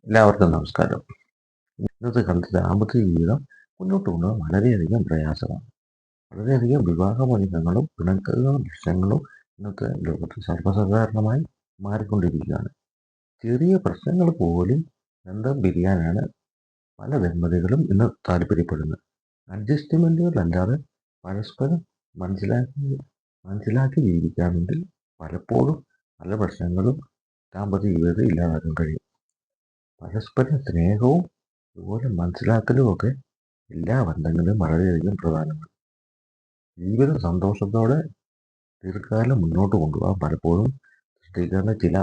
എല്ലാവർക്കും നമസ്കാരം. ഇന്നത്തെ കാലത്ത് ദാമ്പത്യ ജീവിതം മുന്നോട്ട് കൊണ്ടുപോകാൻ വളരെയധികം പ്രയാസമാണ്. വളരെയധികം വിവാഹമോചനങ്ങളും പിണക്കങ്ങളും പ്രശ്നങ്ങളും ഇന്നത്തെ ലോകത്ത് സർവ്വസാധാരണമായി മാറിക്കൊണ്ടിരിക്കുകയാണ്. ചെറിയ പ്രശ്നങ്ങൾ പോലും ബന്ധം പിരിയാനാണ് പല ദമ്പതികളും ഇന്ന് താല്പര്യപ്പെടുന്നത്. അഡ്ജസ്റ്റ്മെന്റുകളല്ലാതെ പരസ്പരം മനസ്സിലാക്കി മനസ്സിലാക്കി ജീവിക്കാമെങ്കിൽ പലപ്പോഴും പല പ്രശ്നങ്ങളും ദാമ്പത്യ ജീവിതത്തിൽ ഇല്ലാതാക്കാൻ കഴിയും. പരസ്പര സ്നേഹവും അതുപോലെ മനസ്സിലാക്കലും ഒക്കെ എല്ലാ ബന്ധങ്ങളിലും വളരെയധികം പ്രധാനമാണ്. ജീവിതം സന്തോഷത്തോടെ ദീർഘകാലം മുന്നോട്ട് കൊണ്ടുപോകാൻ പലപ്പോഴും ശ്രദ്ധിക്കേണ്ട ചില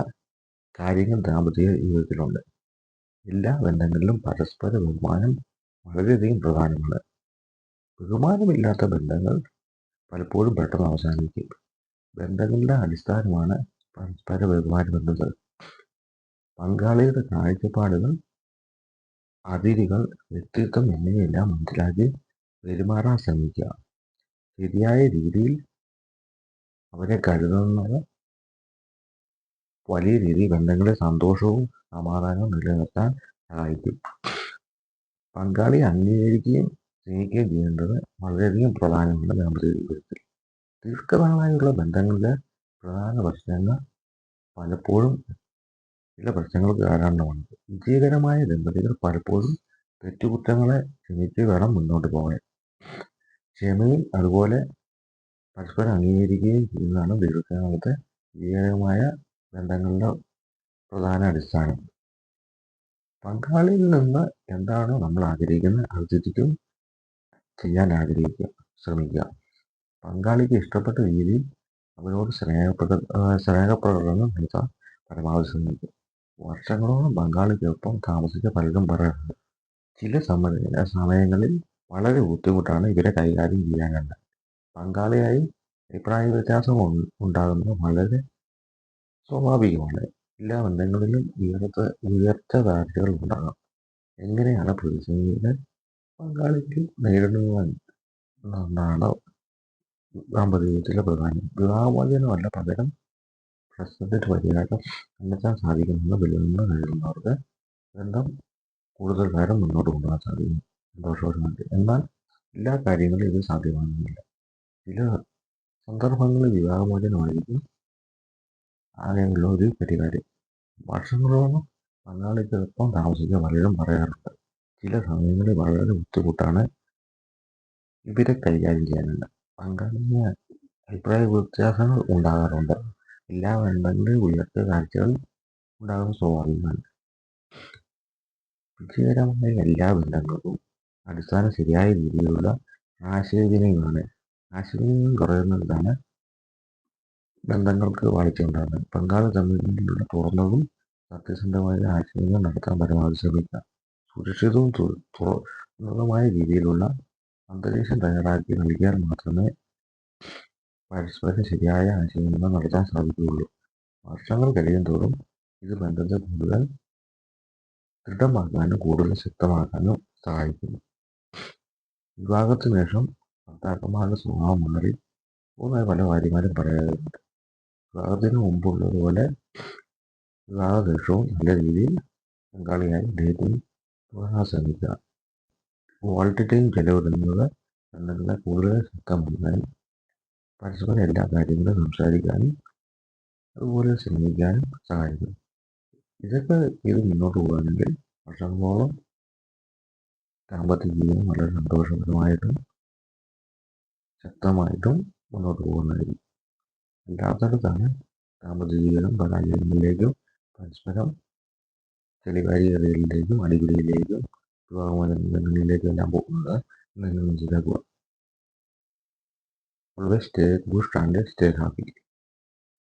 കാര്യങ്ങൾ ദാമ്പത്യ ജീവിതത്തിലുണ്ട്. എല്ലാ ബന്ധങ്ങളിലും പരസ്പര ബഹുമാനം വളരെയധികം പ്രധാനമാണ്. ബഹുമാനമില്ലാത്ത ബന്ധങ്ങൾ പലപ്പോഴും പെട്ടെന്ന് അവസാനിക്കും. ബന്ധങ്ങളുടെ അടിസ്ഥാനമാണ് പരസ്പര ബഹുമാനം എന്നത്. പങ്കാളിയുടെ കാഴ്ചപ്പാടുകൾ, അതിരുകൾ, വ്യക്തിത്വം എന്നിവയെല്ലാം മനസ്സിലാക്കി പെരുമാറാൻ ശ്രമിക്കുക. ശരിയായ രീതിയിൽ അവരെ കരുതുന്നത് വലിയ രീതിയിൽ ബന്ധങ്ങളെ സന്തോഷവും സമാധാനവും നിലനിർത്താൻ സഹായിക്കും. പങ്കാളിയെ അംഗീകരിക്കുകയും സ്നേഹിക്കുകയും ചെയ്യേണ്ടത് വളരെയധികം പ്രധാനമാണ് ദാമ്പത്യ ജീവിതത്തിൽ. ദീർഘനാളായുള്ള ബന്ധങ്ങളിലെ പ്രധാന പ്രശ്നങ്ങൾ പലപ്പോഴും ചില പ്രശ്നങ്ങൾക്ക് കാരണമാണ്. വിജയകരമായ ദമ്പതികൾ പലപ്പോഴും തെറ്റുകുറ്റങ്ങളെ ക്ഷമിച്ച് വേണം മുന്നോട്ട് പോകാൻ. ക്ഷമയും അതുപോലെ പരസ്പരം അംഗീകരിക്കുകയും ചെയ്യുന്നതാണ് ദീർഘകാലത്തെ വിജയകരമായ ബന്ധങ്ങളുടെ പ്രധാന അടിസ്ഥാനം. പങ്കാളിയിൽ നിന്ന് എന്താണോ നമ്മൾ ആഗ്രഹിക്കുന്നത് അത് തിരിച്ചും ചെയ്യാൻ ശ്രമിക്കുക. പങ്കാളിക്ക് ഇഷ്ടപ്പെട്ട രീതിയിൽ അവരോട് സ്നേഹപ്രകടനം നടത്താൻ പരമാവധി ശ്രമിക്കുക. വർഷങ്ങളോളം പങ്കാളിക്കൊപ്പം താമസിച്ച പലരും പറയാറുണ്ട്, ചില സമയങ്ങളിൽ വളരെ ബുദ്ധിമുട്ടാണ് ഇവരെ കൈകാര്യം ചെയ്യാനുണ്ട്. പങ്കാളിയായി അഭിപ്രായ വ്യത്യാസം ഉണ്ടാകുന്നത് വളരെ സ്വാഭാവികമാണ്. എല്ലാ ബന്ധങ്ങളിലും ഉയർച്ച താഴ്ചകൾ ഉണ്ടാകാം. എങ്ങനെയാണ് പ്രതിസന്ധികളെ പങ്കാളിക്ക് നേരിടുന്നതെന്നാണ് ദാമ്പത്യ ജീവിതത്തിലെ പ്രധാനം. വിവാഹമോചനമല്ല, പകരം പ്രശ്നത്തിന് പരിഹാരം കണ്ടെത്താൻ സാധിക്കുമെന്ന് വെല്ലുവിളി നേരിടുന്നവർക്ക് ബന്ധം കൂടുതൽ കാലം മുന്നോട്ട് കൊണ്ടുപോകാൻ സാധിക്കും സന്തോഷകരമായിട്ട്. എന്നാൽ എല്ലാ കാര്യങ്ങളും ഇത് സാധ്യമാകുന്നില്ല. ചില സന്ദർഭങ്ങളിൽ വിവാഹമോചനമായിരിക്കും ആകെയുള്ള ഒരു പരിഹാരം. വർഷങ്ങളോളം പങ്കാളിക്കൊപ്പം താമസിക്കാൻ പലരും പറയാറുണ്ട്, ചില സമയങ്ങളിൽ വളരെ ബുദ്ധിമുട്ടാണ് ഇവരെ കൈകാര്യം ചെയ്യാനുണ്ട്. പങ്കാളിയെ അഭിപ്രായ വ്യത്യാസങ്ങൾ ഉണ്ടാകാറുണ്ട്. എല്ലാ ബന്ധങ്ങളിലും ഉയർച്ച താഴ്ചകൾ ഉണ്ടാകുന്ന സ്വാഭാവികമാണ്. വിജയകരമായ എല്ലാ ബന്ധങ്ങൾക്കും അടിസ്ഥാനം ശരിയായ രീതിയിലുള്ള ആശയവിനിമയമാണ്. ആശയവിനിമയം കുറയുന്നതാണ് ബന്ധങ്ങൾക്ക് വാഴ്ചയുണ്ടാകുന്നത്. പങ്കാളി തമ്മിലുള്ള തുറന്നതും സത്യസന്ധമായ ആശയവിനിമയം നടത്താൻ പരമാവധി ശ്രമിക്കുക. സുരക്ഷിതവും തുറന്നതുമായ രീതിയിലുള്ള അന്തരീക്ഷം തയ്യാറാക്കി നൽകിയാൽ മാത്രമേ പരസ്പരം ശരിയായ ആശയവിനിമയം നടത്താൻ സാധിക്കുകയുള്ളൂ. വർഷങ്ങൾ കഴിയും തോറും ഇത് ബന്ധത്തെ കൂടുതൽ ദൃഢമാക്കാനും കൂടുതൽ ശക്തമാക്കാനും സഹായിക്കുന്നു. വിവാഹത്തിന് ശേഷം ഭർത്താക്കന്മാരുടെ സ്വഭാവം മാറി പോകുന്ന പല ഭാര്യമാരും പറയാറുണ്ട്. വിവാഹത്തിന് മുമ്പുള്ളതുപോലെ വിവാഹശേഷവും നല്ല രീതിയിൽ പങ്കാളിയായി ഡേറ്റിംഗ് തുടങ്ങാൻ ശ്രമിക്കുക. ക്വാളിറ്റി ടൈം ചെലവിടുന്നത് ബന്ധങ്ങളെ കൂടുതൽ ശക്തമാക്കാനും പരസ്പരം എല്ലാ കാര്യങ്ങളും സംസാരിക്കാനും അതുപോലെ സ്നേഹിക്കാനും സഹായിക്കും. ഇതൊക്കെ ചെയ്ത് മുന്നോട്ട് പോകുകയാണെങ്കിൽ വർഷങ്ങളോളം ദാമ്പത്യ ജീവിതം വളരെ സന്തോഷകരമായിട്ടും ശക്തമായിട്ടും മുന്നോട്ട് പോകുന്നതായിരിക്കും. അല്ലാത്തടത്താണ് ദാമ്പത്യ ജീവിതം പരാജയങ്ങളിലേക്കും പരസ്പരം ചെളിവാരിയെറിയലിലേക്കും അടിപിടിയിലേക്കും വിവാഹമോചനങ്ങളിലേക്കും എല്ലാം പോകുന്നത് എന്ന് മനസ്സിലാക്കുക. Always stay good and stay happy.